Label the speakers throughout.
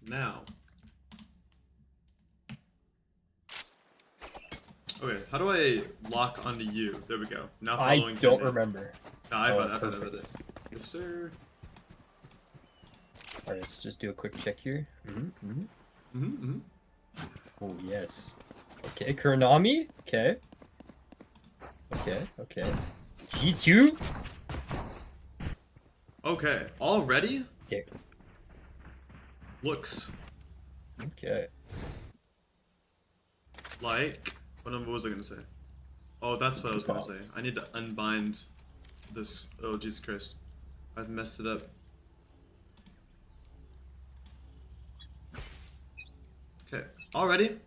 Speaker 1: now. Okay, how do I lock onto you? There we go. Now following.
Speaker 2: I don't remember.
Speaker 1: No, I've got it. Yes, sir.
Speaker 2: Alright, let's just do a quick check here. Oh, yes. Okay, Kuronami. Okay. Okay. G2.
Speaker 1: Okay, already?
Speaker 2: Okay.
Speaker 1: Looks
Speaker 2: Okay.
Speaker 1: like... What was I gonna say? Oh, that's what I was gonna say. I need to unbind this... Oh, Jesus Christ. I've messed it up. Okay, already.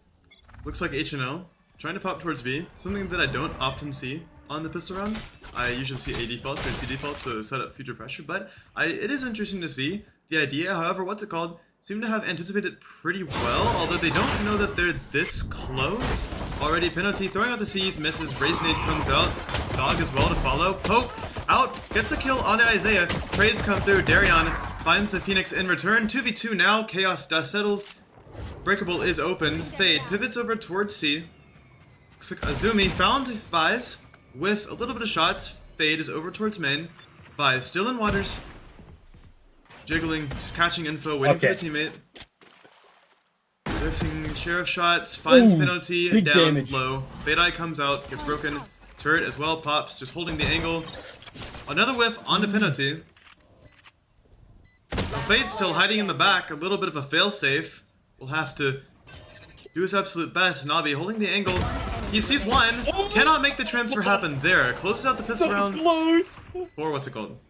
Speaker 1: Looks like HNL. Trying to pop towards B. Something that I don't often see on the pistol round. I usually see A defaults or C defaults, so set up future pressure. But it is interesting to see the idea. However, what's it called? Seem to have anticipated pretty well, although they don't know that they're this close. Already, penalty throwing out the C's, misses. Raisinade comes out. Dog as well to follow. Poke out, gets the kill onto Isaiah. Trades come through. Darion finds the Phoenix in return. 2v2 now. Chaos dust settles. Breakable is open. Fade pivots over towards C. Looks like Azumi found Vise. Whiffs a little bit of shots. Fade is over towards main. Vise still in waters. Jiggling, just catching info, waiting for the teammate. Whiffing sheriff shots, finds penalty, down
Speaker 2: damage.
Speaker 1: low. Fade comes out, gets broken. Turret as well, pops, just holding the angle. Another whiff onto penalty. Fade's still hiding in the back, a little bit of a failsafe. Will have to do his absolute best. Navi holding the angle. He sees one, cannot make the transfer happen. Zera closes out the pistol round.
Speaker 2: Close.
Speaker 1: Or what's it called?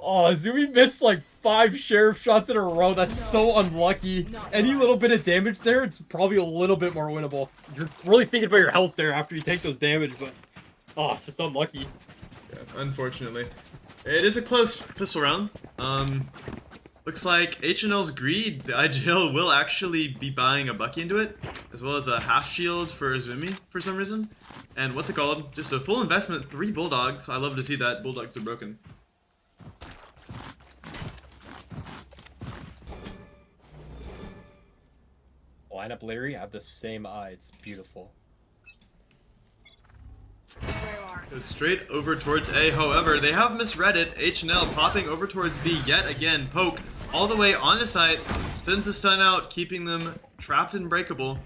Speaker 2: Oh, Zumi missed like 5 sheriff shots in a row. That's so unlucky. Any little bit of damage there, it's probably a little bit more winnable. You're really thinking about your health there after you take those damage, but it's just unlucky.
Speaker 1: Yeah, unfortunately. It is a close pistol round. Looks like HNL's Greed, the IGL, will actually be buying a Bucky into it, as well as a half shield for Azumi for some reason. And what's it called? Just a full investment, 3 Bulldogs. I love to see that. Bulldogs are broken.
Speaker 2: Lineup Larry have the same eye. It's beautiful.
Speaker 1: Goes straight over towards A. However, they have misread it. HNL popping over towards B yet again. Poke all the way on the site. Sends a stun out, keeping them trapped and breakable.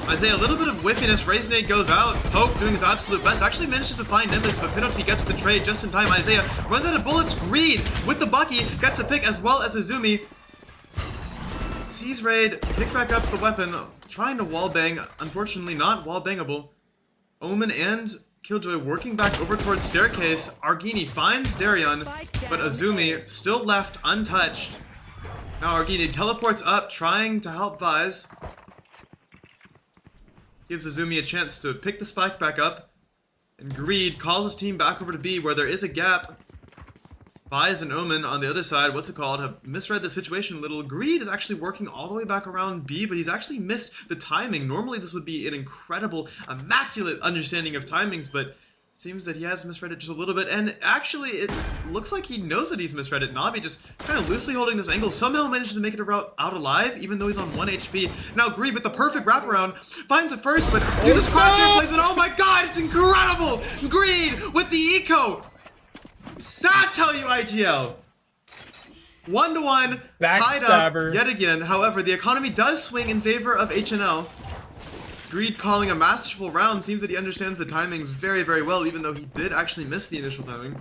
Speaker 1: Isaiah, a little bit of whiffiness. Raisinade goes out. Poke doing his absolute best. Actually manages to find Nimbus, but penalty gets the trade just in time. Isaiah runs out of bullets. Greed with the Bucky gets the pick as well as Azumi. Sees Raid, pick back up the weapon, trying to wallbang. Unfortunately, not wallbangable. Omen and Killjoy working back over towards staircase. Argini finds Darion, but Azumi still left untouched. Now Argini teleports up, trying to help Vise. Gives Azumi a chance to pick the spike back up. And Greed calls his team back over to B, where there is a gap. Vise and Omen on the other side, what's it called, have misread the situation a little. Greed is actually working all the way back around B, but he's actually missed the timing. Normally this would be an incredible, immaculate understanding of timings, but it seems that he has misread it just a little bit. And actually, it looks like he knows that he's misread it. Navi just kind of loosely holding this angle, somehow manages to make it out alive, even though he's on 1 HP. Now Greed with the perfect wraparound, finds it first, but uses crash replacement. Oh my god, it's incredible! Greed with the eco! That's how you IGL. 1-1, tied up yet again. However, the economy does swing in favor of HNL. Greed calling a masterful round. Seems that he understands the timings very, very well, even though he did actually miss the initial timing.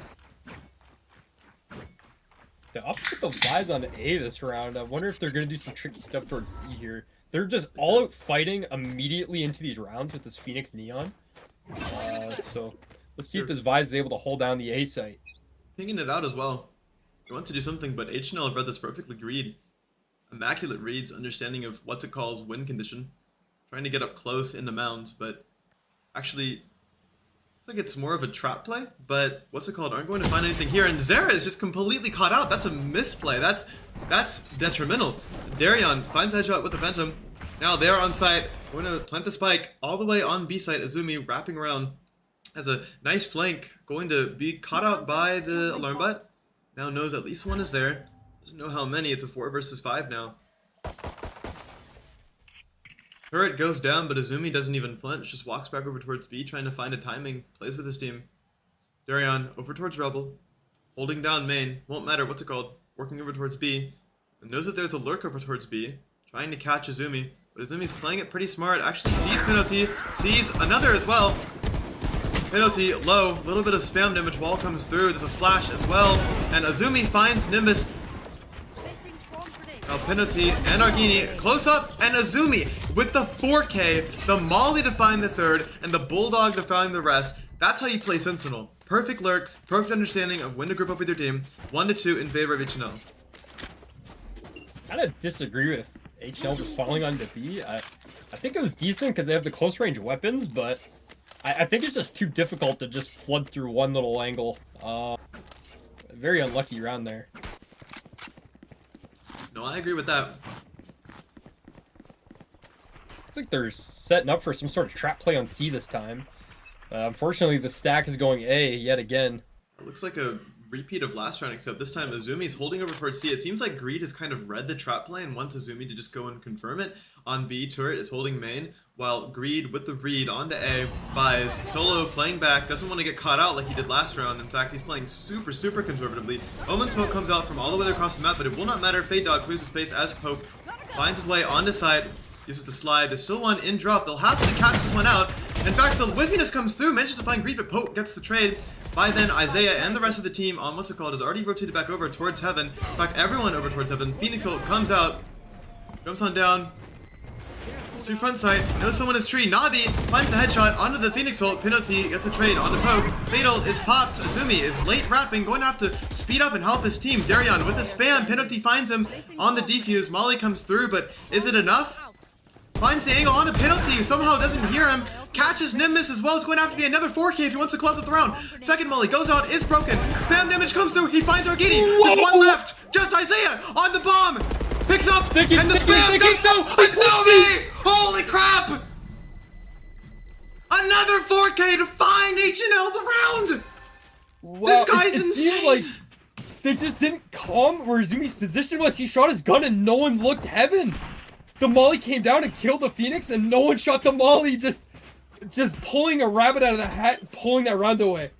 Speaker 2: The ups with the Vise on A this round. I wonder if they're going to do some tricky stuff towards C here. They're just all out fighting immediately into these rounds with this Phoenix Neon. So let's see if this Vise is able to hold down the A site.
Speaker 1: Pinging it out as well. They want to do something, but HNL have read this perfectly. Greed. Immaculate reads, understanding of what's it calls win condition. Trying to get up close in the mounds, but actually, looks like it's more of a trap play, but what's it called? Aren't going to find anything here, and Zera is just completely caught out. That's a misplay. That's detrimental. Darion finds headshot with the Phantom. Now they're on site. Going to plant the spike all the way on B site. Azumi wrapping around. Has a nice flank, going to be caught out by the alarm bot. now knows at least one is there. Doesn't know how many. It's a 4 versus 5 now. Turret goes down, but Azumi doesn't even flinch. Just walks back over towards B, trying to find a timing. Plays with his team. Darion over towards Rebel. Holding down main. Won't matter. What's it called? Working over towards B. And knows that there's a lurk over towards B. Trying to catch Azumi. But Azumi's playing it pretty smart. Actually sees Penalty. Sees another as well. Penalty low. Little bit of spam damage. Wall comes through. There's a flash as well. And Azumi finds Nimbus. Now Penalty and Argini close up, and Azumi with the 4K, the Molly to find the third, and the Bulldog to find the rest. That's how you play Sentinel. Perfect lurks, perfect understanding of when to group up with your team. 1-2 in favor of HNL.
Speaker 2: I kind of disagree with HNL just falling onto B. I think it was decent because they have the close range weapons, but I think it's just too difficult to just flood through one little angle. Very unlucky round there.
Speaker 1: No, I agree with that.
Speaker 2: Looks like they're setting up for some sort of trap play on C this time. Unfortunately, the stack is going A yet again.
Speaker 1: It looks like a repeat of last round, except this time Azumi's holding over towards C. It seems like Greed has kind of read the trap play and wants Azumi to just go and confirm it. On B, Turret is holding main, while Greed with the read onto A buys. Solo playing back, doesn't want to get caught out like he did last round. In fact, he's playing super conservatively. Omen Smoke comes out from all the way across the map, but it will not matter. Fade Dog clears the space as Poke finds his way onto side, uses the slide. There's still one in drop. They'll have to catch this one out. In fact, the whiffiness comes through, manages to find Greed, but Poke gets the trade. By then, Isaiah and the rest of the team on what's it called is already rotated back over towards Heaven. In fact, everyone over towards Heaven. Phoenix Ult comes out, jumps on down. It's to front side, knows someone is tree. Nabi finds a headshot onto the Phoenix Ult. Penalty gets a trade onto Poke. Fade Ult is popped. Azumi is late wrapping, going to have to speed up and help his team. Darion with a spam. Penalty finds him on the defuse. Molly comes through, but is it enough? Finds the angle on the Penalty, somehow doesn't hear him. Catches Nimbus as well. It's going to have to be another 4K if he wants to close out the round. Second Molly goes out, is broken. Spam damage comes through. He finds Argini. There's one left. Just Isaiah on the bomb. Picks up, and the spam comes through. Azumi! Holy crap! Another 4K to find HNL the round.
Speaker 2: Wow,
Speaker 1: this guy's
Speaker 2: it
Speaker 1: insane.
Speaker 2: seemed like they just didn't come where Azumi's position was. He shot his gun and no one looked Heaven. The Molly came down and killed the Phoenix, and no one shot the Molly. Just pulling a rabbit out of the hat, pulling that round away.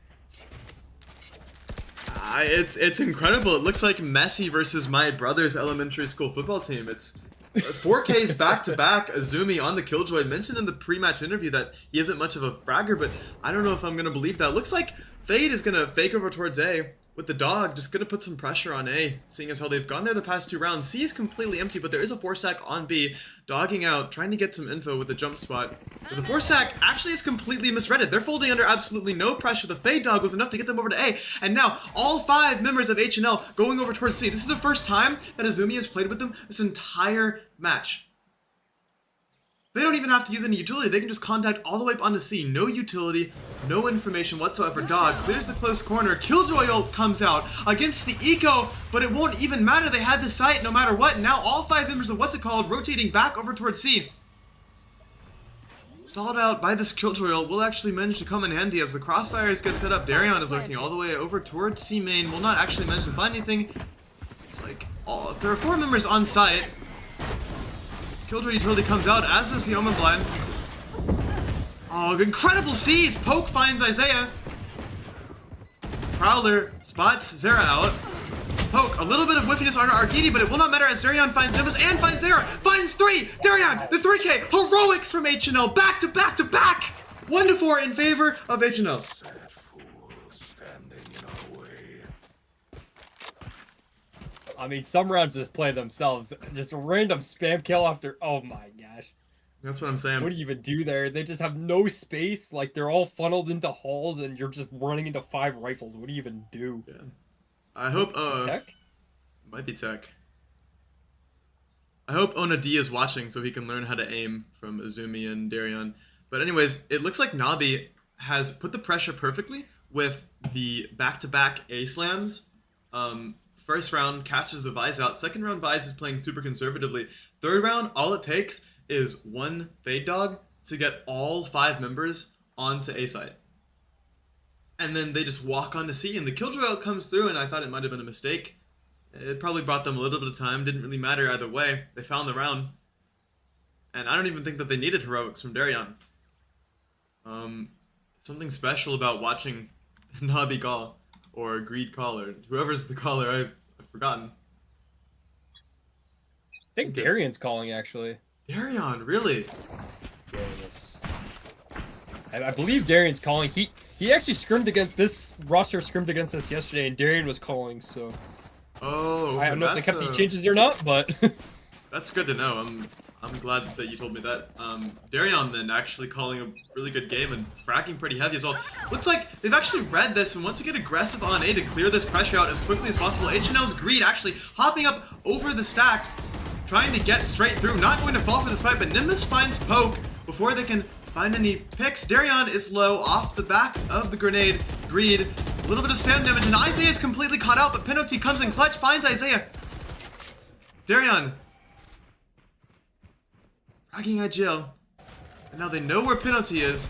Speaker 1: It's incredible. It looks like Messi versus my brother's elementary school football team. It's 4Ks back to back. Azumi on the Killjoy mentioned in the pre-match interview that he isn't much of a fragger, but I don't know if I'm gonna believe that. Looks like Fade is gonna fake over towards A. With the dog, just gonna put some pressure on A, seeing as how they've gone there the past 2 rounds. C is completely empty, but there is a 4-stack on B, dogging out, trying to get some info with the jump spot. But the 4-stack actually is completely misread. They're folding under absolutely no pressure. The Fade Dog was enough to get them over to A, and now all 5 members of HNL going over towards C. This is the first time that Azumi has played with them this entire match. They don't even have to use any utility. They can just contact all the way up onto C. No utility, no information whatsoever. Dog clears the close corner. Killjoy ult comes out against the eco, but it won't even matter. They had the sight no matter what. Now all 5 members of what's it called rotating back over towards C. Stalled out by this Killjoy ult will actually manage to come in handy as the crossfires get set up. Darion is lurking all the way over towards C main. Will not actually manage to find anything. It's like there are 4 members on site. Killjoy utility comes out, as does the Omen Blind. Oh, incredible seeds! Poke finds Isaiah. Prowler spots Zera out. Poke, a little bit of whiffiness on Argini, but it will not matter as Darion finds Nimbus and finds Zera. Finds 3! Darion, the 3K! Heroics from HNL, back to back to back! 1-4 in favor of HNL.
Speaker 2: I mean, some rounds just play themselves. Just a random spam kill after. Oh my gosh.
Speaker 1: That's what I'm saying.
Speaker 2: What do you even do there? They just have no space. Like, they're all funneled into halls and you're just running into 5 rifles. What do you even do?
Speaker 1: Yeah. I hope,
Speaker 2: Tech?
Speaker 1: Might be Tech. I hope Ona D is watching so he can learn how to aim from Azumi and Darion. But anyways, it looks like Nabi has put the pressure perfectly with the back-to-back A-slams. First round catches the Vise out. Second round Vise is playing super conservatively. Third round, all it takes is 1 Fade Dog to get all 5 members onto A site. and then they just walk on to C, and the Killjoy ult comes through, and I thought it might have been a mistake. It probably brought them a little bit of time, didn't really matter either way. They found the round. And I don't even think that they needed heroics from Darion. Something special about watching Nabi call, or Greed call, or whoever's the caller, I've forgotten.
Speaker 2: I think Darion's calling, actually.
Speaker 1: Darion, really?
Speaker 2: I believe Darion's calling. He actually scrimmed against this roster, scrimmed against us yesterday, and Darion was calling, so...
Speaker 1: Oh,
Speaker 2: I don't know if they kept these changes or not, but...
Speaker 1: That's good to know. I'm glad that you told me that. Darion then actually calling a really good game and fracking pretty heavy as well. Looks like they've actually read this and want to get aggressive on A to clear this pressure out as quickly as possible. HNL's Greed actually hopping up over the stack, trying to get straight through. Not going to fall for this fight, but Nimbus finds Poke before they can find any picks. Darion is low off the back of the grenade. Greed, a little bit of spam damage, and Isaiah is completely caught out, but Penalty comes in clutch, finds Isaiah. Darion fragging IGL, and now they know where Penalty is.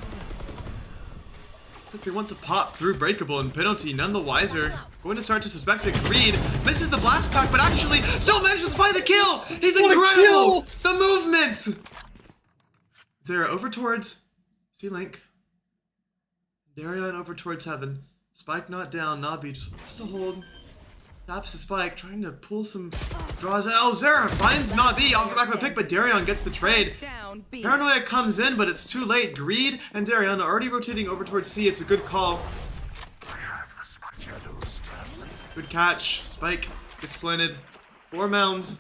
Speaker 1: Looks like they want to pop through Breakable, and Penalty, none the wiser, going to start to suspect it. Greed misses the blast pack, but actually still manages to find the kill. He's incredible. The movement. Zera over towards C-Link. Darion over towards Heaven. Spike not down. Nabi just wants to hold. Taps the Spike, trying to pull some draws. Oh, Zera finds Nabi off the back of a pick, but Darion gets the trade. Paranoia comes in, but it's too late. Greed and Darion are already rotating over towards C. It's a good call. Good catch. Spike gets planted. 4 mounds.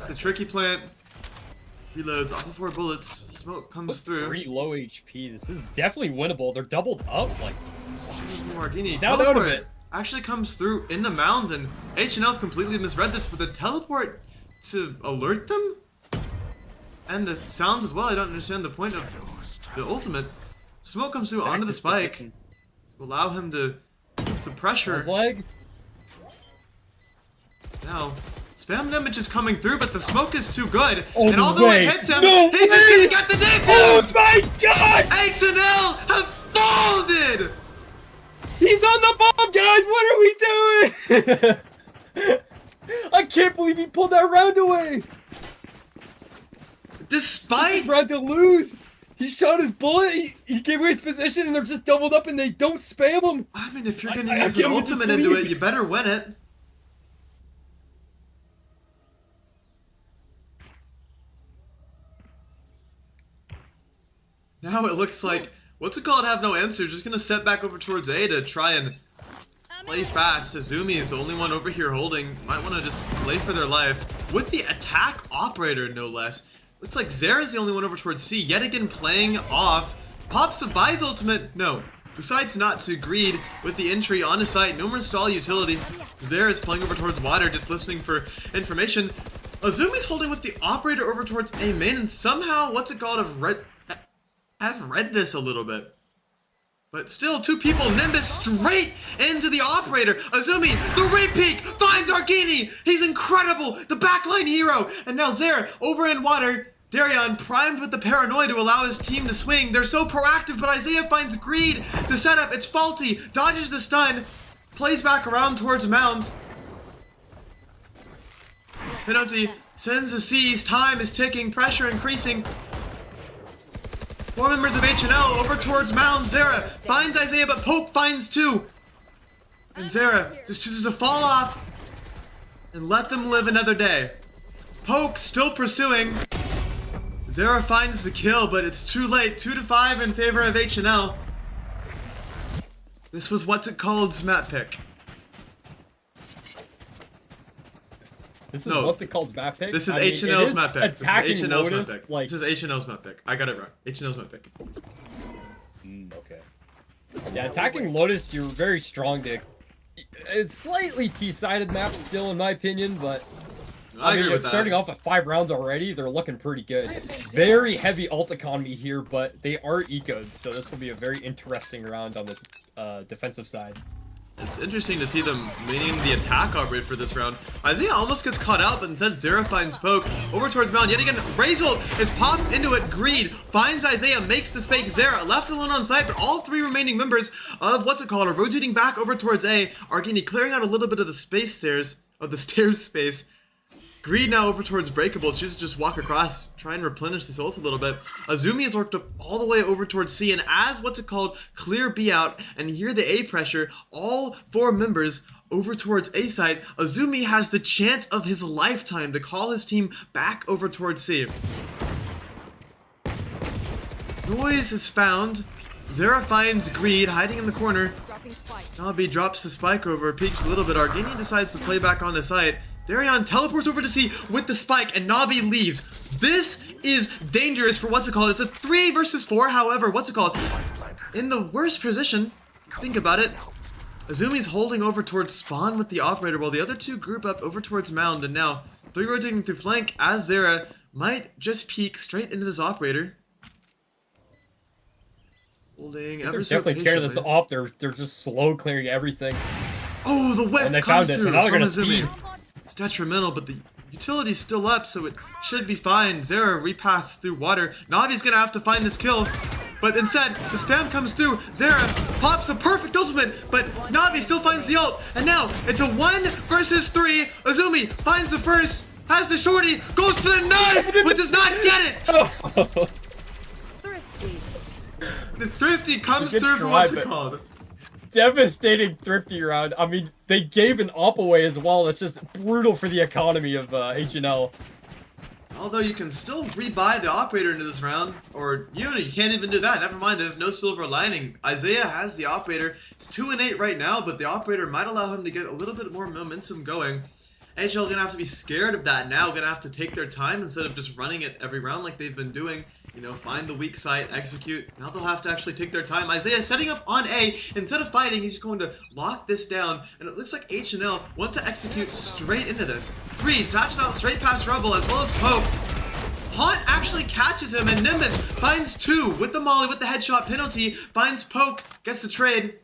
Speaker 1: The tricky plant. Reloads off of 4 bullets. Smoke comes through.
Speaker 2: Pretty low HP. This is definitely winnable. They're doubled up. Like,
Speaker 1: Margini
Speaker 2: down out of it.
Speaker 1: Actually comes through in the mound, and HNL completely misread this, but the teleport to alert them? And the sounds as well. I don't understand the point of the ultimate. Smoke comes through onto the Spike to allow him to put the pressure.
Speaker 2: Leg.
Speaker 1: Now, spam damage is coming through, but the smoke is too good.
Speaker 2: Oh,
Speaker 1: and although it hits him, he's just gonna get the defuse!
Speaker 2: Oh my god!
Speaker 1: HNL have folded!
Speaker 2: He's on the bomb, guys! What are we doing? I can't believe he pulled that round away!
Speaker 1: Despite...
Speaker 2: He's about to lose! He shot his bullet, he gave away his position, and they're just doubled up and they don't spam him!
Speaker 1: I mean, if you're gonna use an ultimate into it, you better win it. Now it looks like, what's it called, have no answer, just gonna set back over towards A to try and play fast. Azumi is the only one over here holding, might want to just play for their life. With the attack operator, no less. Looks like Zera's the only one over towards C, yet again playing off. Pops a buys ultimate, no. Decides not to. Greed with the entry on his site, no more stall utility. Zera's playing over towards water, just listening for information. Azumi's holding with the operator over towards A main, and somehow, what's it called, I've read this a little bit. But still, 2 people, Nimbus straight into the operator. Azumi, the repeat, finds Argini. He's incredible, the backline hero. And now Zera over in water. Darion primed with the paranoia to allow his team to swing. They're so proactive, but Isaiah finds Greed. The setup, it's faulty. Dodges the stun. Plays back around towards Mound. Penalty sends the C's. Time is ticking, pressure increasing. 4 members of HNL over towards Mound. Zera finds Isaiah, but Poke finds 2. And Zera just chooses to fall off and let them live another day. Poke still pursuing. Zera finds the kill, but it's too late. 2-5 in favor of HNL. This was what's it called's map pick.
Speaker 2: This is what's it called, map pick?
Speaker 1: This is HNL's map pick. This is HNL's
Speaker 2: Lotus,
Speaker 1: map pick.
Speaker 2: like...
Speaker 1: This is HNL's map pick. I got it wrong. HNL's map pick.
Speaker 2: Okay. Yeah, attacking Lotus, you're very strong, Dick. It's slightly T-sided map still, in my opinion, but... I mean, starting off at 5 rounds already, they're looking pretty good. Very heavy ult economy here, but they are ecoed, so this will be a very interesting round on the defensive side.
Speaker 1: It's interesting to see them maining the attack operator for this round. Isaiah almost gets caught out, but instead Zera finds Poke over towards Mound. Yet again, Razor is popped into it. Greed finds Isaiah, makes the fake. Zera left alone on site, but all three remaining members of are rotating back over towards A. Argini clearing out a little bit of the stairs space. Greed now over towards Breakable, chooses to just walk across, try and replenish this ult a little bit. Azumi is worked up all the way over towards C, and as clear B out, and hear the A pressure, all four members over towards A side, Azumi has the chance of his lifetime to call his team back over towards C. Noise is found. Zera finds Greed hiding in the corner. Nabi drops the spike over, peeks a little bit. Argini decides to play back onto site. Darion teleports over to C with the spike, and Nabi leaves. This is dangerous for It's a 3 versus 4, however, in the worst position, think about it. Azumi's holding over towards spawn with the operator, while the other two group up over towards mound, and now 3 rotating through flank as Zera might just peek straight into this operator. Holding ever so
Speaker 2: definitely scared of this op. They're just slow clearing everything.
Speaker 1: Oh, the whiff
Speaker 2: and they
Speaker 1: comes
Speaker 2: found it,
Speaker 1: through
Speaker 2: so now they're
Speaker 1: from
Speaker 2: gonna
Speaker 1: Azumi.
Speaker 2: speed.
Speaker 1: It's detrimental, but the utility's still up, so it should be fine. Zera repaths through water. Navi's gonna have to find this kill, but instead, the spam comes through. Zera pops a perfect ultimate, but Navi still finds the ult, and now it's a 1 versus 3. Azumi finds the first, has the shorty, goes for the knife, but does not get it! The Thrifty comes through for
Speaker 2: Devastating Thrifty round. I mean, they gave an op away as well. That's just brutal for the economy of HNL.
Speaker 1: Although you can still rebuy the operator into this round, or you can't even do that. Never mind, there's no silver lining. Isaiah has the operator. It's 2-8 right now, but the operator might allow him to get a little bit more momentum going. HNL gonna have to be scared of that now. Gonna have to take their time instead of just running it every round like they've been doing. Find the weak site, execute. Now they'll have to actually take their time. Isaiah setting up on A. Instead of fighting, he's going to lock this down. And it looks like HNL want to execute straight into this. Greed snatched out straight past Rebel as well as Pope. Haunt actually catches him, and Nimbus finds 2 with the molly, with the headshot penalty. Finds Poke, gets the trade.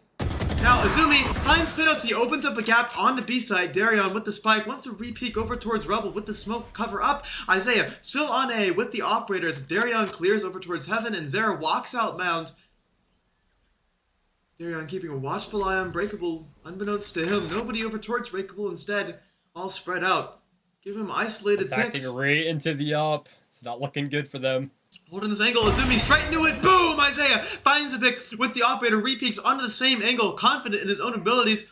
Speaker 1: Now Azumi finds penalty, opens up a gap on the B side. Darion with the spike wants to re-peek over towards Rebel with the smoke cover up. Isaiah still on A with the operators. Darion clears over towards Heaven, and Zera walks out mound. Darion keeping a watchful eye on Breakable. Unbeknownst to him, nobody over towards Breakable, instead all spread out. Give him isolated picks.
Speaker 2: Attacking right into the op. It's not looking good for them.
Speaker 1: Holding this angle, Azumi straight into it. Boom! Isaiah finds the pick with the operator, re-peeks onto the same angle, confident in his own abilities.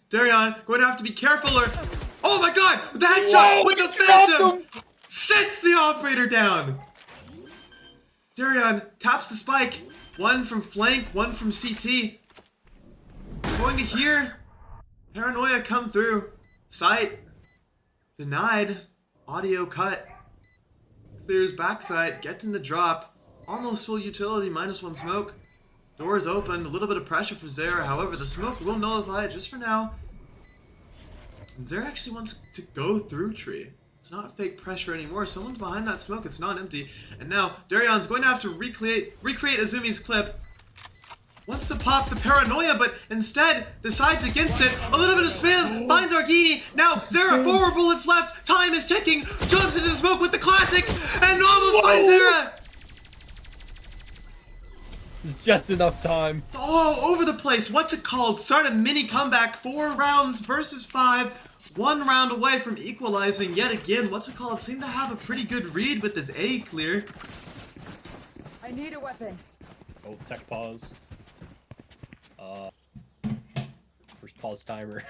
Speaker 1: Darion going to have to be careful, or oh my god! The headshot with the phantom sets the operator down. Darion taps the spike. 1 from flank, 1 from CT. Going to hear Paranoia come through. Sight denied. Audio cut. Clears backside, gets in the drop, almost full utility, -1 smoke. Doors open, a little bit of pressure for Zera, however the smoke will nullify it just for now. And Zera actually wants to go through tree. It's not fake pressure anymore, someone's behind that smoke, it's not empty. And now, Darion's going to have to recreate Azumi's clip. Wants to pop the Paranoia, but instead decides against it. A little bit of spam, finds Argini. Now, Zera, 4 bullets left. Time is ticking. Jumps into the smoke with the classic, and almost finds Zera.
Speaker 2: Just enough time.
Speaker 1: All over the place. Start a mini comeback. 4 rounds versus 5. 1 round away from equalizing yet again. Seemed to have a pretty good read with this A clear.
Speaker 3: I need a weapon.
Speaker 2: Oh, tech pause. First pause timer.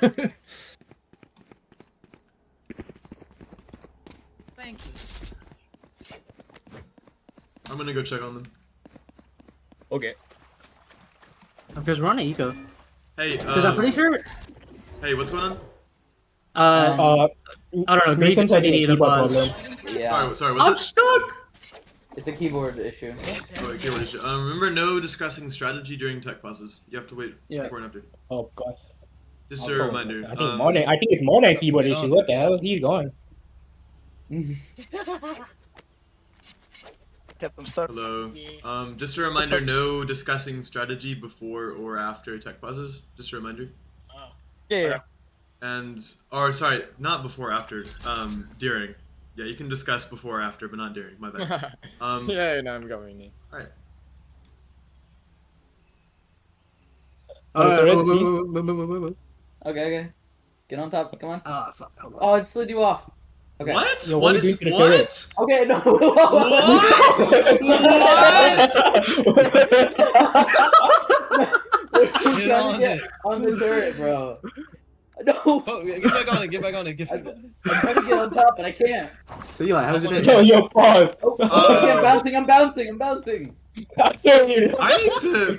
Speaker 3: Thank you.
Speaker 1: I'm gonna go check on them.
Speaker 2: Okay.
Speaker 4: Because we're on eco.
Speaker 1: Hey,
Speaker 4: Because I'm pretty sure.
Speaker 1: Hey, what's going on?
Speaker 4: I don't know. Greg
Speaker 5: Nathan's
Speaker 4: said he
Speaker 5: having a
Speaker 4: needed a
Speaker 5: keyboard
Speaker 4: pause.
Speaker 5: problem.
Speaker 6: Yeah,
Speaker 1: Sorry,
Speaker 4: I'm
Speaker 1: what's it?
Speaker 4: stuck.
Speaker 6: it's a keyboard issue.
Speaker 1: Oh, okay, what is it? Remember, no discussing strategy during tech pauses. You have to wait for an update.
Speaker 5: Oh gosh.
Speaker 1: Just a reminder.
Speaker 5: I think it's more than a keyboard issue. What the hell? He's gone.
Speaker 7: Kept them stuck.
Speaker 1: Hello. Just a reminder, no discussing strategy before or after tech pauses. Just a reminder.
Speaker 7: Oh. Yeah.
Speaker 1: or sorry, not before, after. During. Yeah, you can discuss before or after, but not during. My bad.
Speaker 7: Yeah, no, I'm going.
Speaker 1: All right.
Speaker 5: Alright,
Speaker 4: Wait,
Speaker 5: please.
Speaker 4: wait.
Speaker 6: Okay. Get on top. Come on.
Speaker 4: Ah, fuck. Hold on.
Speaker 6: Oh, it slid you off. Okay.
Speaker 1: What?
Speaker 5: Yo,
Speaker 1: What
Speaker 5: are you doing
Speaker 1: is
Speaker 5: to the turret?
Speaker 1: what?
Speaker 6: Okay, no.
Speaker 1: What?
Speaker 6: We're
Speaker 8: Get
Speaker 6: trying
Speaker 8: on
Speaker 6: to get
Speaker 8: it.
Speaker 6: on the turret, bro. No.
Speaker 8: Oh, get back on it. Get back on it. Get back on it.
Speaker 6: I'm trying to get on top, but I can't.
Speaker 4: So Eli, how's your day?
Speaker 5: Yo, pause.
Speaker 6: Oh, okay, I'm bouncing.
Speaker 5: I can't hear you.
Speaker 1: I need to.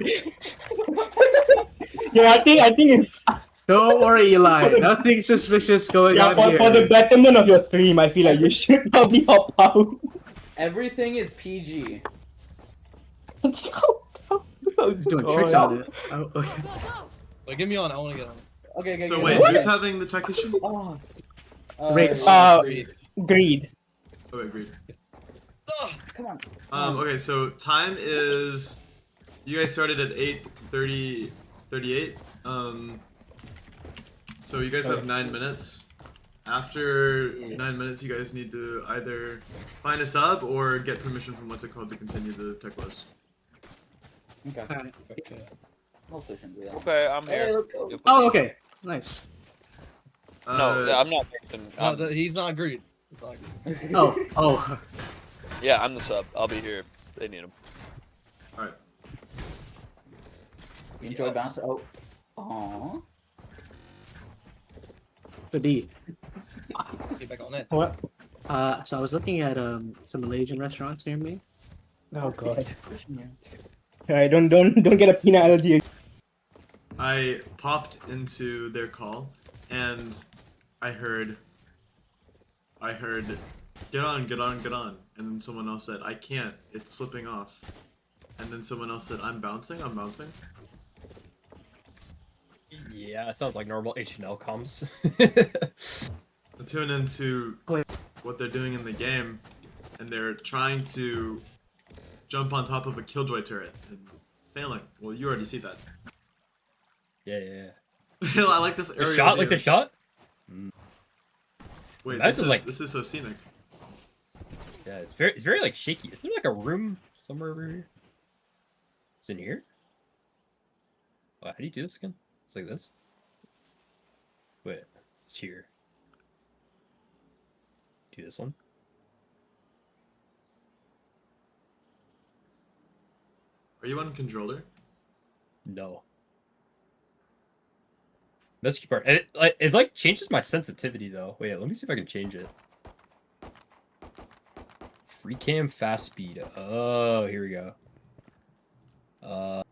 Speaker 5: Yo, I think it's
Speaker 4: Don't worry, Eli. Nothing suspicious going
Speaker 5: yeah,
Speaker 4: on
Speaker 5: for
Speaker 4: here.
Speaker 5: the betterment of your stream, I feel like you should probably hop out.
Speaker 6: Everything is PG.
Speaker 4: He's doing tricks on it. Oh, okay.
Speaker 8: Wait, get me on. I want to get on.
Speaker 6: Okay.
Speaker 1: So
Speaker 6: get
Speaker 1: wait,
Speaker 6: on.
Speaker 1: who's having the tech issue?
Speaker 6: Oh.
Speaker 4: Race.
Speaker 5: Greed.
Speaker 1: Oh, agreed.
Speaker 6: Come on.
Speaker 1: Okay, so time is. You guys started at 8:38. So you guys have 9 minutes. After 9 minutes, you guys need to either find a sub or get permission from what's it called to continue the tech list.
Speaker 6: Okay.
Speaker 4: Alright.
Speaker 8: Okay.
Speaker 6: Hopefully shouldn't be that.
Speaker 7: Okay, I'm
Speaker 6: Hey,
Speaker 7: here.
Speaker 6: let's go.
Speaker 4: Oh, okay. Nice.
Speaker 7: No, yeah, I'm not.
Speaker 8: No, he's not greed. He's not greed.
Speaker 4: Oh.
Speaker 7: Yeah, I'm the sub. I'll be here. They need him.
Speaker 1: Alright.
Speaker 6: You enjoy bouncing. Oh. Aww.
Speaker 4: Good D.
Speaker 8: Get back on it.
Speaker 5: What?
Speaker 4: So I was looking at some Malaysian restaurants near me.
Speaker 5: Oh god. Alright, don't get a peanut allergy.
Speaker 1: I popped into their call and I heard get on, and then someone else said, I can't, it's slipping off. And then someone else said, I'm bouncing.
Speaker 2: Yeah, it sounds like normal HNL comms.
Speaker 1: I tune into what they're doing in the game, and they're trying to jump on top of a killjoy turret and failing. Well, you already see that.
Speaker 2: Yeah.
Speaker 1: I like this
Speaker 2: The
Speaker 1: area.
Speaker 2: shot, like the shot?
Speaker 1: Wait,
Speaker 2: This is like-
Speaker 1: this is so scenic.
Speaker 2: Yeah, it's very like shaky. Isn't there like a room somewhere over here? Is it in here? Oh, how do you do this again? It's like this? Wait, it's here. Do this one.
Speaker 1: Are you on controller?
Speaker 2: No. That's the key part. It like changes my sensitivity though. Wait, let me see if I can change it. Free cam fast speed. Oh, here we go. 0.19.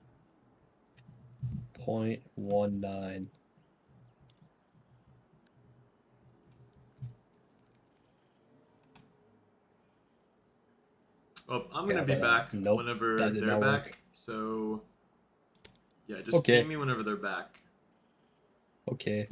Speaker 1: Oh, I'm gonna
Speaker 2: Yeah,
Speaker 1: be
Speaker 2: but,
Speaker 1: back
Speaker 2: nope,
Speaker 1: whenever
Speaker 2: that did
Speaker 1: they're
Speaker 2: not
Speaker 1: back.
Speaker 2: work.
Speaker 1: So yeah, just
Speaker 2: Okay.
Speaker 1: ping me whenever they're back.
Speaker 2: Okay.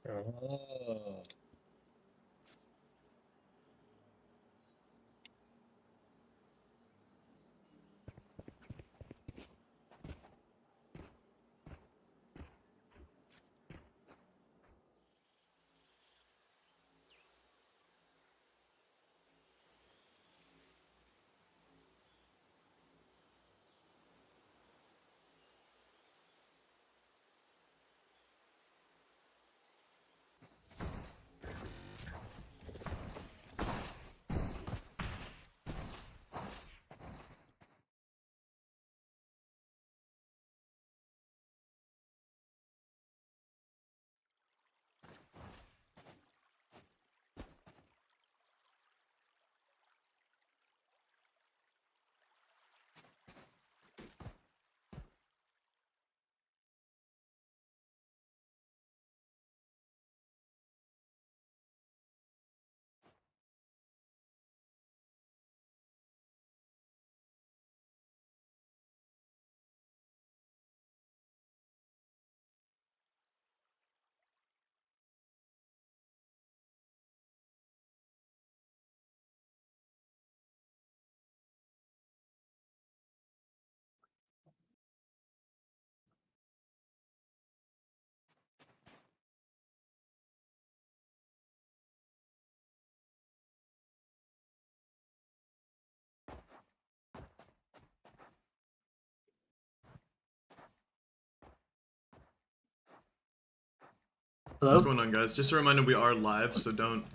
Speaker 2: Oh.
Speaker 9: Hello?
Speaker 1: What's going on, guys? Just a reminder, we are live, so don't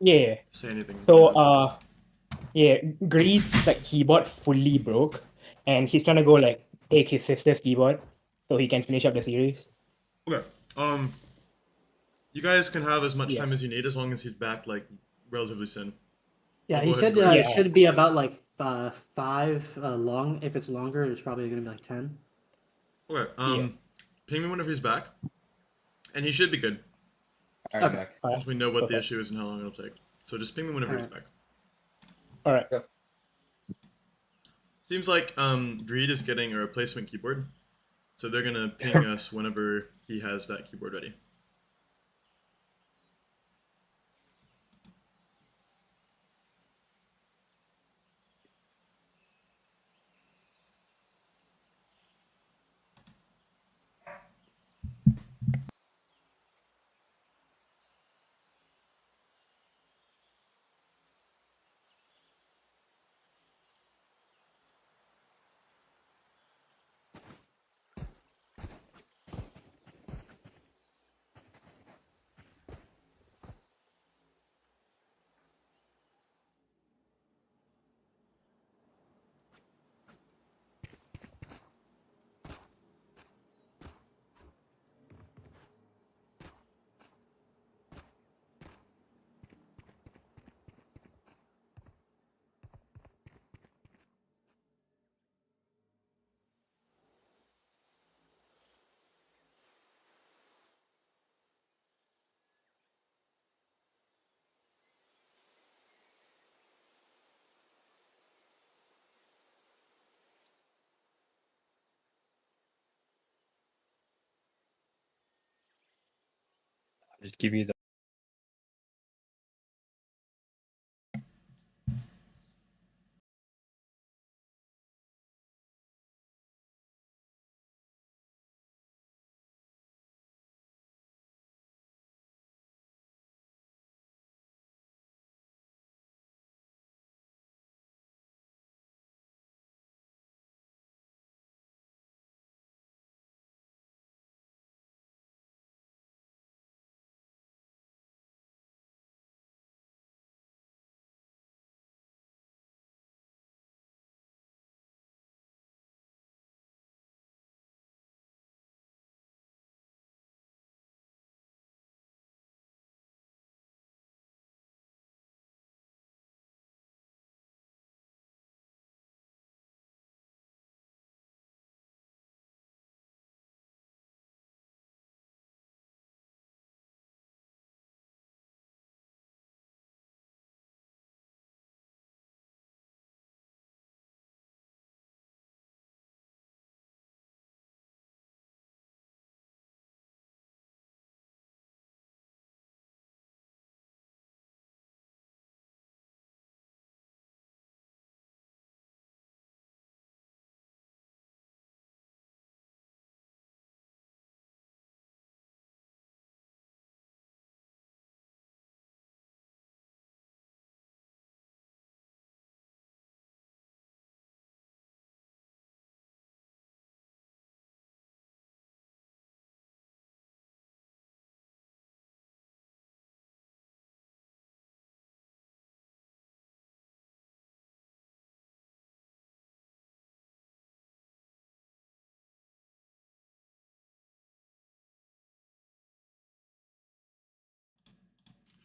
Speaker 5: Yeah.
Speaker 1: say anything.
Speaker 5: So yeah, Greed's like keyboard fully broke, and he's trying to go like take his sister's keyboard so he can finish up the series.
Speaker 1: Okay. You guys can have as much
Speaker 5: Yeah.
Speaker 1: time as you need, as long as he's back like relatively soon.
Speaker 9: Yeah,
Speaker 1: Go
Speaker 9: he
Speaker 1: ahead,
Speaker 9: said
Speaker 1: Greg.
Speaker 9: it should be about like 5 long. If it's longer, it's probably gonna be like 10.
Speaker 1: Okay.
Speaker 5: Yeah.
Speaker 1: Ping me whenever he's back, and he should be good.
Speaker 6: Alright,
Speaker 9: Okay.
Speaker 6: back.
Speaker 1: Once we know what the
Speaker 5: Okay.
Speaker 1: issue is and how long it'll take. So just ping me whenever he's back.
Speaker 5: All right.
Speaker 1: Seems like Greed is getting a replacement keyboard, so they're gonna ping us whenever he has that keyboard ready.
Speaker 2: Just give you the.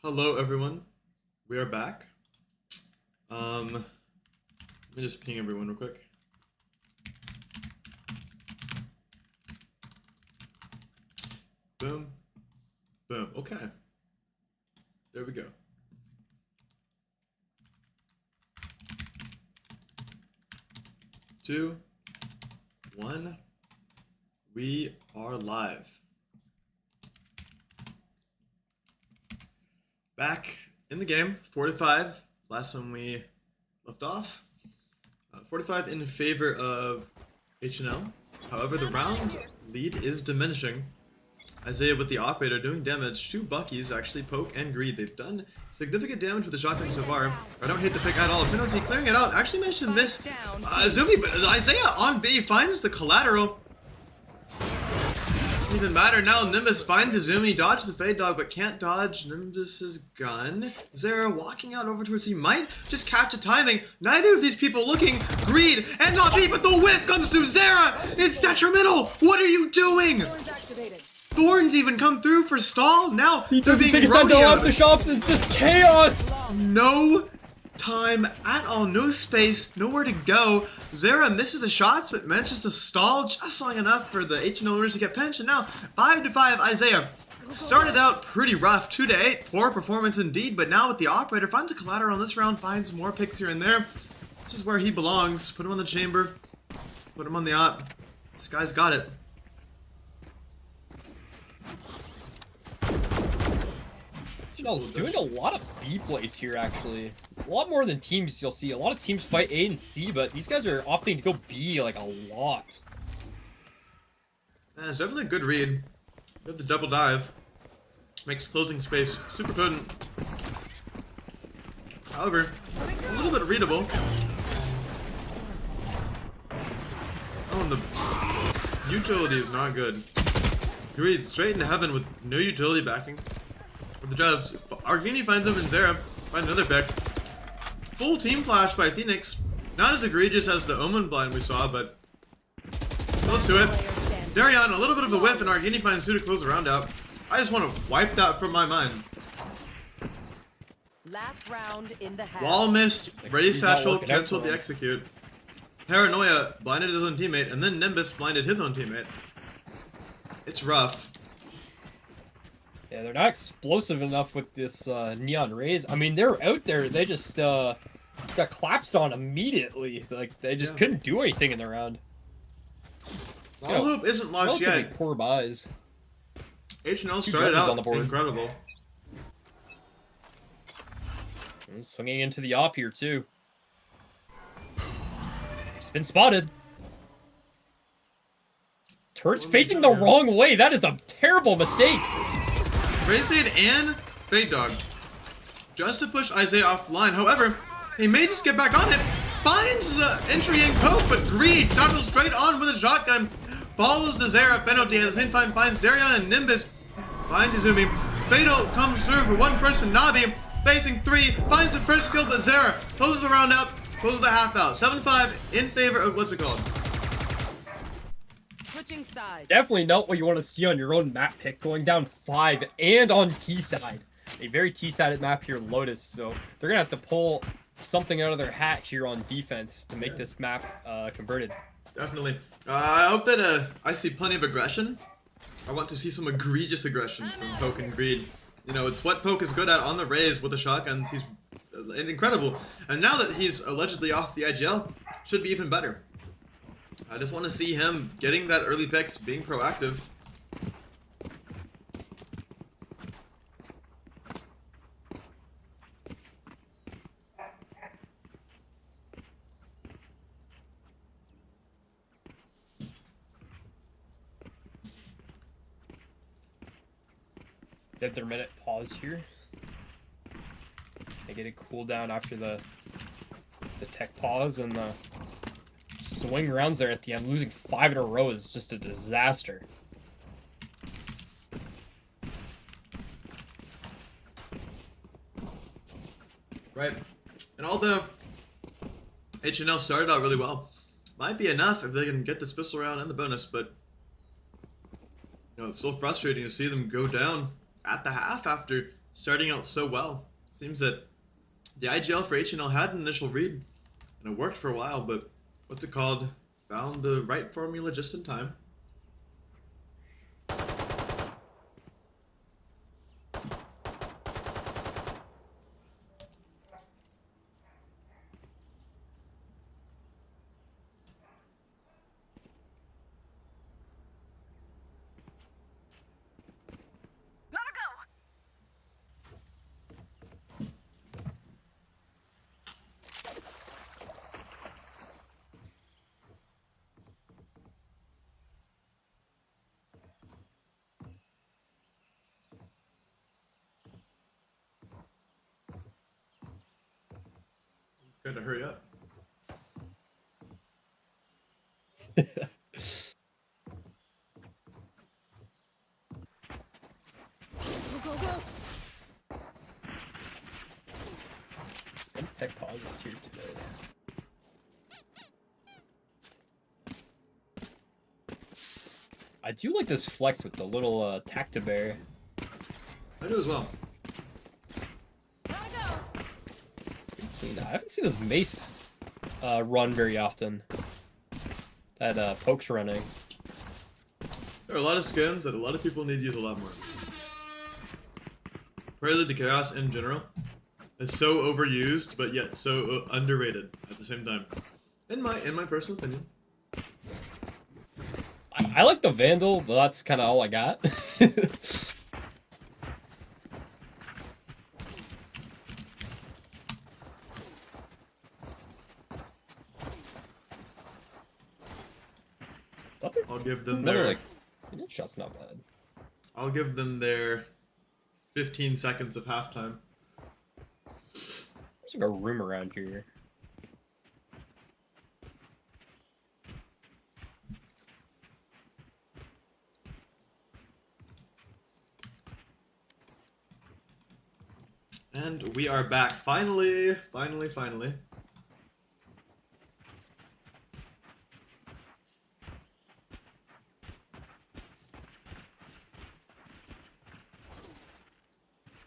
Speaker 1: Hello, everyone. We are back. Let me just ping everyone real quick. Boom. Boom. Okay. There we go. Two, one. We are live. Back in the game, 45. Last time we left off. 45 in favor of HNL. However, the round lead is diminishing. Isaiah with the operator doing damage to Bucky's, actually, Poke and Greed. They've done significant damage with the shotgun so far. I don't hate the pick at all. Penalty clearing it out. Actually managed to miss Zumi, but Isaiah on B finds the collateral. Doesn't even matter now. Nimbus finds Izumi, dodges the Fade Dog, but can't dodge Nimbus's gun. Zera walking out over towards he might just catch a timing. Neither of these people looking. Greed and not me, but the whiff comes through Zera. It's detrimental. What are you doing?
Speaker 3: Thorns activated.
Speaker 1: Thorns even come through for stall. Now
Speaker 2: He
Speaker 1: they're
Speaker 2: doesn't
Speaker 1: being
Speaker 2: take his time to off
Speaker 1: rodeoed.
Speaker 2: the shops. It's just chaos.
Speaker 1: No time at all, no space, nowhere to go. Zera misses the shots, but manages to stall just long enough for the HNL owners to get pinched. And now 5-5, Isaiah started out pretty rough, 2-8, poor performance indeed. But now with the operator, finds a collateral on this round, finds more picks here and there. This is where he belongs. Put him on the chamber, put him on the op. This guy's got it.
Speaker 2: HNL's doing a lot of B plays here, actually. A lot more than teams you'll see. A lot of teams fight A and C, but these guys are opting to go B like a lot.
Speaker 1: It's definitely a good read. With the double dive. Makes closing space super potent. However, a little bit readable. Oh, and the utility is not good. Greed straight into heaven with no utility backing. With the jobs, Argini finds him and Zera find another pick. Full team flash by Phoenix. Not as egregious as the Omen blind we saw, but close to it. Darion, a little bit of a whiff, and Argini finds two to close the round out. I just want to wipe that from my mind.
Speaker 3: Last round in the half.
Speaker 1: Wall missed, ready
Speaker 2: he's not
Speaker 1: satchel,
Speaker 2: working out
Speaker 1: canceled
Speaker 2: for
Speaker 1: the
Speaker 2: him.
Speaker 1: execute. Paranoia blinded his own teammate, and then Nimbus blinded his own teammate. It's rough.
Speaker 2: Yeah, they're not explosive enough with this neon rays. I mean, they're out there. They just got collapsed on immediately. Like they just couldn't do anything in the round.
Speaker 1: All hope isn't lost
Speaker 2: Relatively
Speaker 1: yet.
Speaker 2: poor buys.
Speaker 1: HNL
Speaker 2: Two
Speaker 1: started
Speaker 2: judges
Speaker 1: out
Speaker 2: on the board.
Speaker 1: incredible.
Speaker 2: And swinging into the op here too. It's been spotted. Turret's facing the wrong way. That is a terrible mistake.
Speaker 1: Raise Nade and Fade Dog. Just to push Isaiah off the line. However, he may just get back on it. Finds the entry in Coke, but Greed travels straight on with a shotgun. Follows the Zera penalty. At the same time, finds Darion and Nimbus. Finds Izumi. Fatal comes through for one person. Nabi facing three. Finds the first kill, but Zera closes the round out. Closes the half out. 7-5 in favor of what's it called?
Speaker 3: Switching sides.
Speaker 2: Definitely not what you want to see on your own map pick, going down 5 and on T side. A very T-sided map here, Lotus. So they're gonna have to pull something out of their hat here on defense to make this map converted.
Speaker 1: Definitely. I hope that I see plenty of aggression. I want to see some egregious aggression from Poke and Greed. You know, it's what Poke is good at on the Rays with the shotguns. He's incredible. And now that he's allegedly off the IGL, should be even better. I just want to see him getting that early picks, being proactive.
Speaker 2: They have their minute pause here. They get a cooldown after the tech pause and the swing rounds there at the end. Losing 5 in a row is just a disaster.
Speaker 1: Right. And although HNL started out really well, might be enough if they can get this pistol round and the bonus, but you know, it's so frustrating to see them go down at the half after starting out so well. Seems that the IGL for HNL had an initial read, and it worked for a while, but what's it called? Found the right formula just in time. Gotta hurry up.
Speaker 2: Tech pauses here today. I do like this flex with the little Tactibear.
Speaker 1: I do as well.
Speaker 2: I haven't seen this Mace run very often. That Poke's running.
Speaker 1: There are a lot of skins that a lot of people need to use a lot more. Prelude to Chaos in general is so overused, but yet so underrated at the same time. In my personal opinion.
Speaker 2: I like the Vandal, but that's kind of all I got.
Speaker 1: I'll give them
Speaker 2: Another,
Speaker 1: their
Speaker 2: like, shot's not bad.
Speaker 1: I'll give them their 15 seconds of halftime.
Speaker 2: There's like a room around here.
Speaker 1: And we are back. Finally. Finally.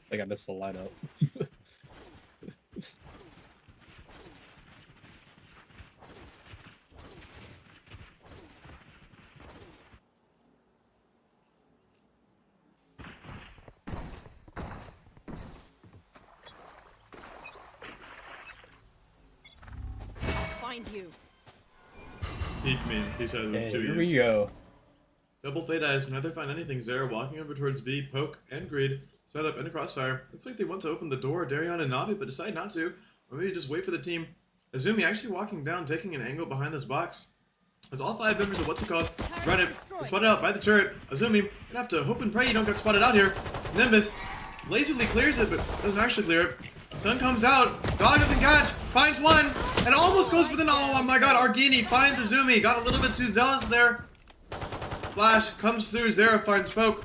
Speaker 2: I think I missed the lineup.
Speaker 3: Find you.
Speaker 1: Peek me. He said
Speaker 2: Okay,
Speaker 1: two
Speaker 2: here
Speaker 1: E's.
Speaker 2: we go.
Speaker 1: Double Theta Eyes can neither find anything. Zera walking over towards B, Poke, and Greed. Set up in a crossfire. Looks like they want to open the door, Darion and Navi, but decide not to. Or maybe just wait for the team. Azumi actually walking down, taking an angle behind this box. As all 5 members of what's it called run it, spotted out by the turret. Azumi, you're gonna have to hope and pray you don't get spotted out here. Nimbus lazily clears it, but doesn't actually clear it. Sun comes out, Dog doesn't catch, finds one, and almost goes for the no. Oh my god, Argini finds Azumi, got a little bit too zealous there. Flash comes through, Zera finds Poke.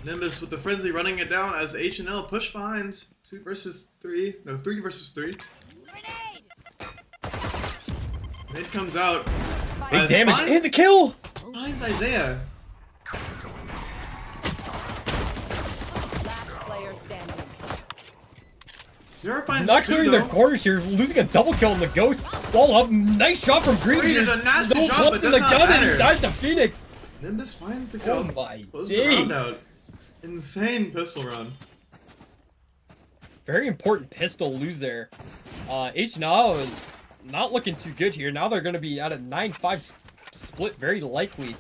Speaker 1: Nimbus with the frenzy running it down as HNL push behind 3 versus 3. Nade comes out.
Speaker 2: Big damage and the kill!
Speaker 1: Finds Isaiah.
Speaker 3: Last player standing.
Speaker 1: Zera finds
Speaker 2: Not
Speaker 1: 2
Speaker 2: clearing their
Speaker 1: though.
Speaker 2: corners here, losing a double kill on the Ghost. Wall up, nice shot from Green.
Speaker 1: Green is a nasty
Speaker 2: no
Speaker 1: shot,
Speaker 2: plus
Speaker 1: but
Speaker 2: in
Speaker 1: does
Speaker 2: the
Speaker 1: not
Speaker 2: gun and
Speaker 1: matter.
Speaker 2: he dies to Phoenix.
Speaker 1: Nimbus finds the kill.
Speaker 2: Oh my
Speaker 1: Closes the round
Speaker 2: days.
Speaker 1: out. Insane pistol run.
Speaker 2: Very important pistol lose there. HNL is not looking too good here. Now they're going to be at a 9-5 split, very likely.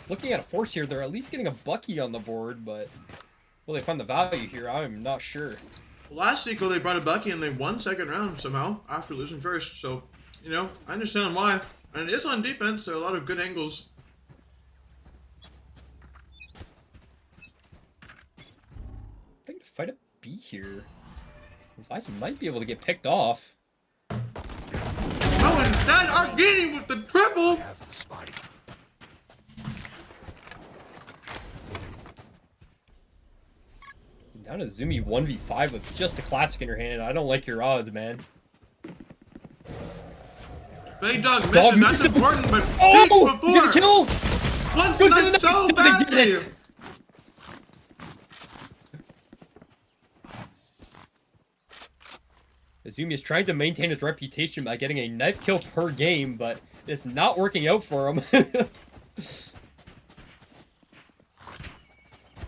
Speaker 2: Looking at a force here, they're at least getting a Bucky on the board, but will they find the value here? I'm not sure.
Speaker 1: Last eco they brought a Bucky and they won second round somehow after losing first. So, you know, I understand why. And it is on defense. There are a lot of good angles.
Speaker 2: I think to fight a B here. Vice might be able to get picked off.
Speaker 1: Oh, and that Argini with the triple!
Speaker 2: Down to Zumi 1v5 with just the classic in her hand. I don't like your odds, man.
Speaker 1: Big Dog
Speaker 2: Dog
Speaker 1: misses, that's
Speaker 2: misses.
Speaker 1: important, but
Speaker 2: Oh!
Speaker 1: peaks
Speaker 2: He gets a
Speaker 1: before!
Speaker 2: kill!
Speaker 1: Once
Speaker 2: Goes to the
Speaker 1: not
Speaker 2: next,
Speaker 1: so
Speaker 2: doesn't get
Speaker 1: badly!
Speaker 2: it. Azumi is trying to maintain his reputation by getting a knife kill per game, but it's not working out for him.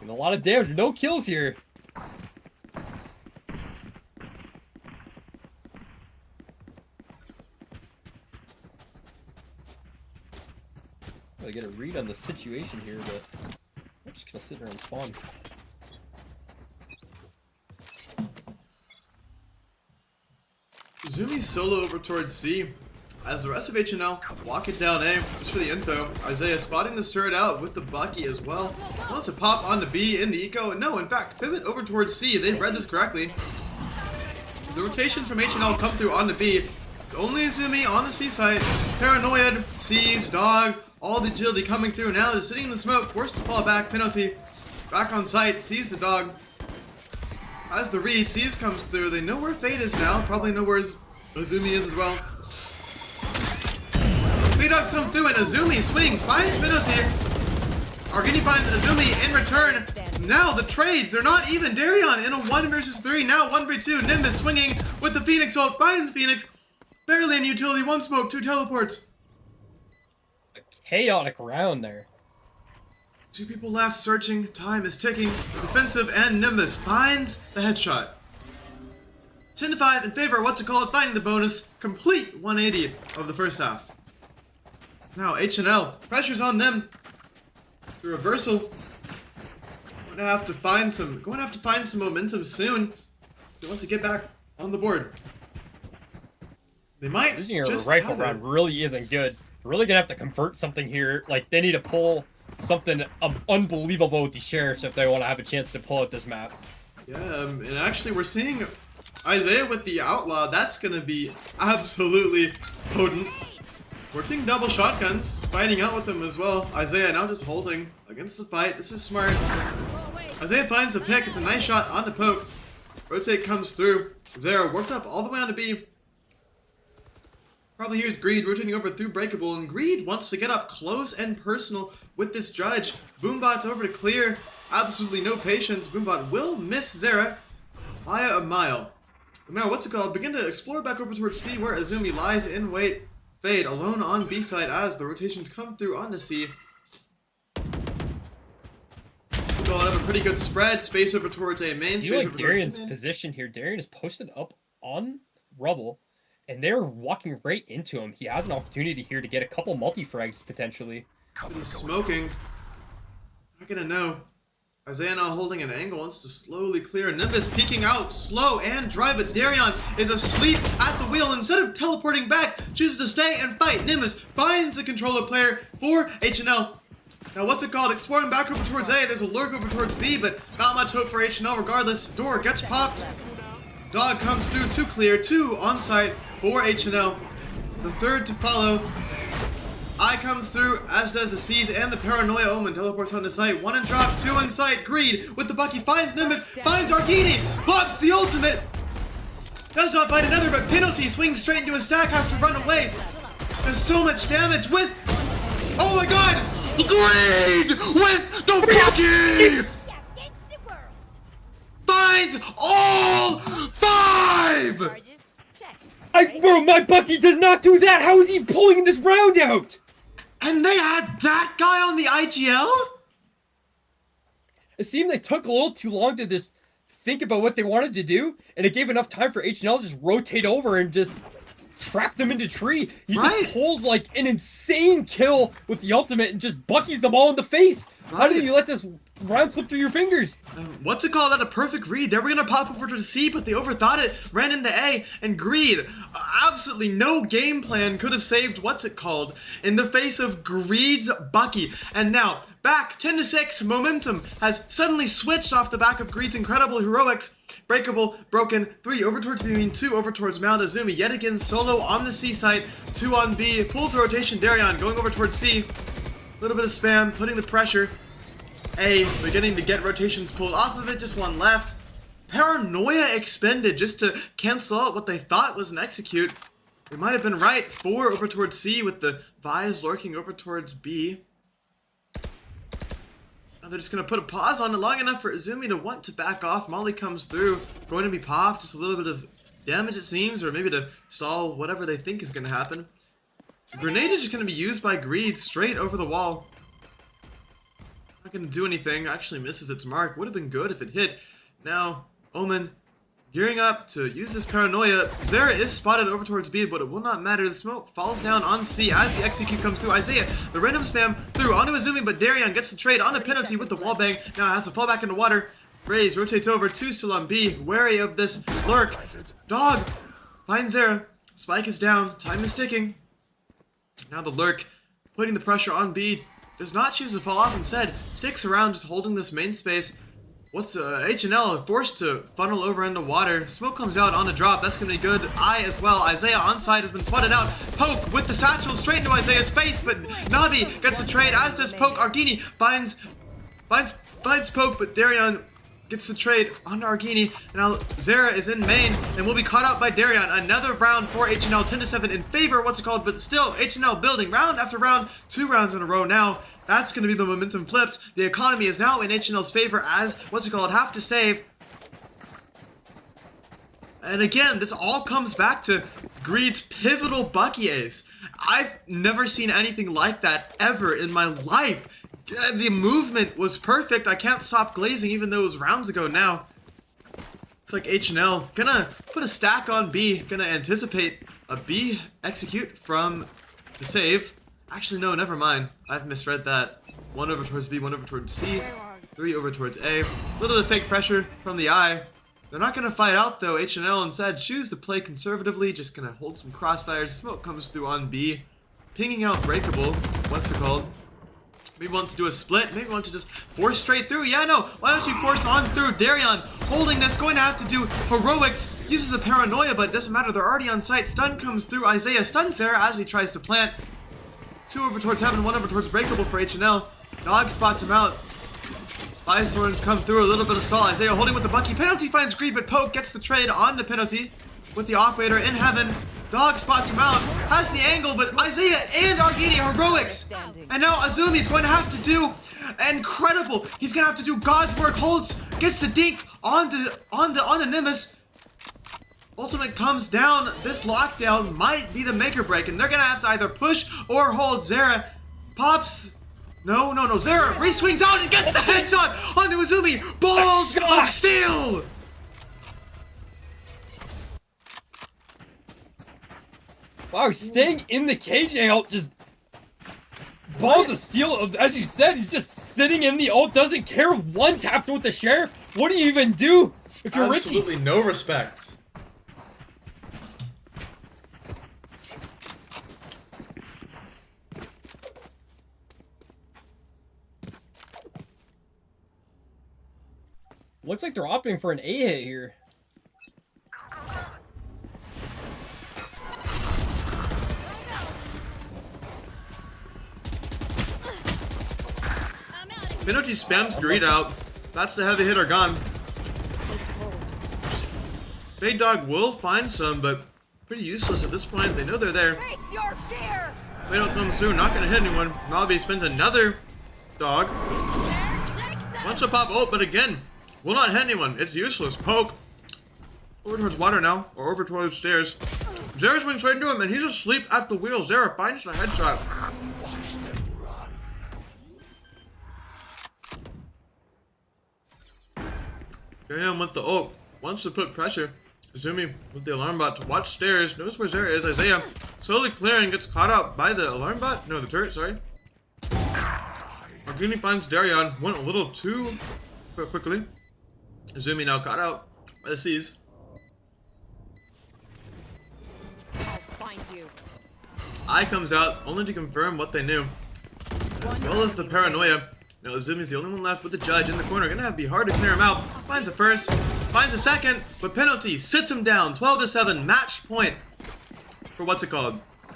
Speaker 2: And a lot of damage, no kills here. Gotta get a read on the situation here, but I'm just gonna sit here and spawn.
Speaker 1: Zumi solo over towards C. As the rest of HNL walk it down A, just for the info. Isaiah spotting this turret out with the Bucky as well. Wants to pop onto B in the eco. No, in fact, pivot over towards C. They've read this correctly. The rotations from HNL come through onto B. Only Zumi on the C side. Paranoid, C's, Dog, all the agility coming through. Now just sitting in the smoke, forced to fall back. Penalty. back on site, sees the dog. As the read, sees comes through. They know where Fade is now. Probably know where Azumi is as well. Fade dogs come through and Azumi swings, finds penalty. Argini finds Azumi in return. Now the trades, they're not even. Darion in a 1 versus 3. Now 1v2. Nimbus swinging with the Phoenix ult. Finds Phoenix. Barely in utility. 1 smoke, 2 teleports.
Speaker 2: A chaotic round there.
Speaker 1: 2 people left searching. Time is ticking. Defensive and Nimbus finds the headshot. 10-5 in favor of what's it called, finding the bonus. Complete 180 of the first half. Now HNL, pressure's on them. The reversal. Going to have to find some momentum soon. They want to get back on the board. They might
Speaker 2: Losing your
Speaker 1: just
Speaker 2: rifle
Speaker 1: have it.
Speaker 2: round really isn't good. They're really gonna have to convert something here. Like they need to pull something unbelievable with the sheriffs if they want to have a chance to pull out this map.
Speaker 1: Yeah, and actually we're seeing Isaiah with the outlaw. That's gonna be absolutely potent. We're seeing double shotguns, fighting out with them as well. Isaiah now just holding against the fight. This is smart. Isaiah finds a pick. It's a nice shot on the poke. Rotate comes through. Zera worked up all the way on to B. Probably here's Greed rotating over through Breakable, and Greed wants to get up close and personal with this judge. Boombot's over to clear. Absolutely no patience. Boombot will miss Zera by a mile. Now, what's it called? Begin to explore back over towards C, where Azumi lies in wait. Fade alone on B side as the rotations come through onto C. Still have a pretty good spread. Space over towards A main.
Speaker 2: Do you like Darian's position here? Darian is posted up on rubble, and they're walking right into him. He has an opportunity here to get a couple multi-frags potentially.
Speaker 1: But he's smoking. Not gonna know. Isaiah now holding an angle, wants to slowly clear. Nimbus peeking out, slow and dry, but Darion is asleep at the wheel. Instead of teleporting back, chooses to stay and fight. Nimbus finds the controller player for HNL. Now what's it called? Exploring back over towards A. There's a lurk over towards B, but not much hope for HNL regardless. Door gets popped. Dog comes through to clear. 2 on site for HNL. The third to follow. I comes through, as does the C's and the Paranoia Omen. Teleports on the site. 1 and drop, 2 in sight. Greed with the Bucky finds Nimbus, finds Argini, pops the ultimate. Does not find another, but penalty. Swings straight into a stack, has to run away. There's so much damage with... Oh my god! Greed with the Bucky! Finds all 5!
Speaker 2: Bro, my Bucky does not do that! How is he pulling this round out?
Speaker 1: And they had that guy on the IGL?
Speaker 2: It seemed they took a little too long to just think about what they wanted to do, and it gave enough time for HNL to just rotate over and just trap them into tree. He just pulls like an insane kill with the ultimate and just Bucky's them all in the face. How did you let this round slip through your fingers?
Speaker 1: What's it called? At a perfect read. They were gonna pop over to C, but they overthought it, ran into A, and Greed. Absolutely no game plan could have saved what's it called in the face of Greed's Bucky. And now, back 10-6, momentum has suddenly switched off the back of Greed's incredible heroics. Breakable, broken, 3 over towards B, 2 over towards Mount Azumi. Yet again, solo on the C site, 2 on B. Pulls the rotation, Darion going over towards C. A little bit of spam, putting the pressure. A, beginning to get rotations pulled off of it, just 1 left. Paranoia expended just to cancel out what they thought was an execute. They might have been right. 4 over towards C with the Vise lurking over towards B. Now they're just going to put a pause on it long enough for Azumi to want to back off. Molly comes through, going to be popped. Just a little bit of damage it seems, or maybe to stall whatever they think is going to happen. The grenade is just going to be used by Greed straight over the wall. Not going to do anything. Actually misses its mark. Would have been good if it hit. Now, Omen gearing up to use this Paranoia. Zera is spotted over towards B, but it will not matter. The smoke falls down on C as the execute comes through. Isaiah, the random spam through onto Azumi, but Darion gets the trade on a penalty with the wallbang. Now has to fall back into water. Raze rotates over. 2 still on B. Wary of this lurk. Dog finds Zera. Spike is down. Time is ticking. Now the lurk putting the pressure on B. Does not choose to fall off, instead sticks around just holding this main space. What's HNL forced to funnel over into water. Smoke comes out on a drop. That's going to be good. I as well. Isaiah on side has been spotted out. Poke with the satchel straight into Isaiah's face, but Navi gets the trade, as does Poke. Argini finds Finds Poke, but Darion gets the trade on Argini. And now Zera is in main and will be caught out by Darion. Another round for HNL, 10-7 in favor, but still HNL building round after round, 2 rounds in a row now. That's going to be the momentum flipped. The economy is now in HNL's favor as, have to save. And again, this all comes back to Greed's pivotal Bucky ace. I've never seen anything like that ever in my life. The movement was perfect. I can't stop glazing even though it was rounds ago now. It's like HNL. Gonna put a stack on B. Gonna anticipate a B execute from the save. Actually, no, never mind. I've misread that. 1 over towards B, 1 over towards C, 3 over towards A. Little bit of fake pressure from the I. They're not gonna fight out though. HNL instead choose to play conservatively. Just gonna hold some crossfires. Smoke comes through on B. Pinging out Breakable. Maybe want to do a split. Maybe want to just force straight through. Yeah, no. Why don't you force on through? Darion holding this. Going to have to do heroics. Uses the paranoia, but it doesn't matter. They're already on site. Stun comes through. Isaiah stuns Sarah as he tries to plant. 2 over towards Heaven, 1 over towards Breakable for HNL. Dog spots him out. Five Swords come through. A little bit of stall. Isaiah holding with the Bucky. Penalty finds Greed, but Poke gets the trade on the penalty with the operator in Heaven. Dog spots him out, has the angle, but Isaiah and Argini heroics. And now Azumi's going to have to do incredible. He's going to have to do God's work. Holds, gets the dink on the Nimbus. Ultimate comes down. This lockdown might be the make or break, and they're going to have to either push or hold. Zera pops. No. Zera re-swings out and gets the headshot onto Azumi. Balls of steel.
Speaker 2: Wow, staying in the cage out, just balls of steel. As you said, he's just sitting in the ult, doesn't care. One tapped with the sheriff. What do you even do if you're Richie?
Speaker 1: Absolutely no respect.
Speaker 2: Looks like they're opting for an A hit here.
Speaker 1: Penalty spams Greed out. That's the heavy hitter gone. Fade Dog will find some, but pretty useless at this point. They know they're there.
Speaker 3: Face your fear.
Speaker 1: Fade comes through, not gonna hit anyone. Nobby spins another dog. Wants to pop ult, but again, will not hit anyone. It's useless. Poke. Over towards water now, or over towards stairs. Zera's going straight into him, and he's asleep at the wheel. Zera finds the headshot. Damn, with the ult. Wants to put pressure. Azumi with the alarm bot to watch stairs. Knows where Zera is. Isaiah slowly clearing. Gets caught out by the alarm bot. No, the turret, sorry. Argini finds Darion. Went a little too quickly. Azumi now caught out by the C's.
Speaker 3: I'll find you.
Speaker 1: I comes out only to confirm what they knew. As well as the paranoia. Now Azumi's the only one left with the judge in the corner. Gonna have to be hard to clear him out. Finds a first, finds a second, but penalty sits him down. 12-7, match point for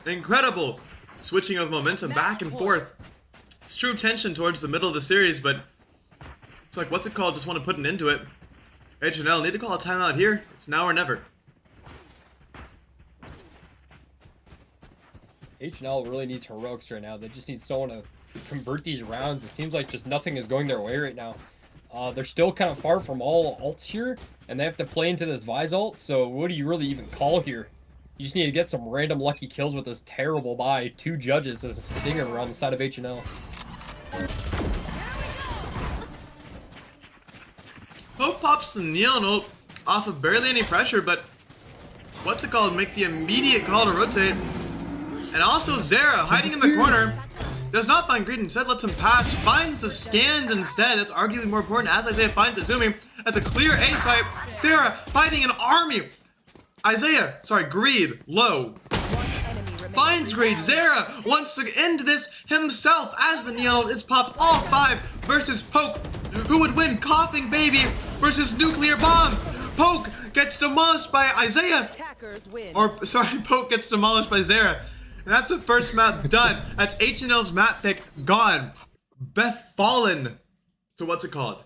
Speaker 1: Incredible switching of momentum back and forth. It's true tension towards the middle of the series, but it's like just want to put an end to it. HNL need to call a timeout here. It's now or never.
Speaker 2: HNL really needs heroics right now. They just need someone to convert these rounds. It seems like just nothing is going their way right now. They're still kind of far from all ults here, and they have to play into this Vise ult, so what do you really even call here? You just need to get some random lucky kills with this terrible buy. 2 judges as a stinger around the side of HNL.
Speaker 1: Poke pops the Neon ult off of barely any pressure, but make the immediate call to rotate. And also Zera hiding in the corner. Does not find Greed, instead lets him pass, finds the scans instead. That's arguably more important as Isaiah finds Azumi at the clear A site. Zera fighting an army. Greed, low. Finds Greed. Zera wants to end this himself as the Neon is popped. All 5 versus Poke. Who would win? Coughing Baby versus Nuclear Bomb. Poke gets demolished by Isaiah. Poke gets demolished by Zera. And that's the first map done. That's HNL's map pick gone. Beth fallen So what's it called?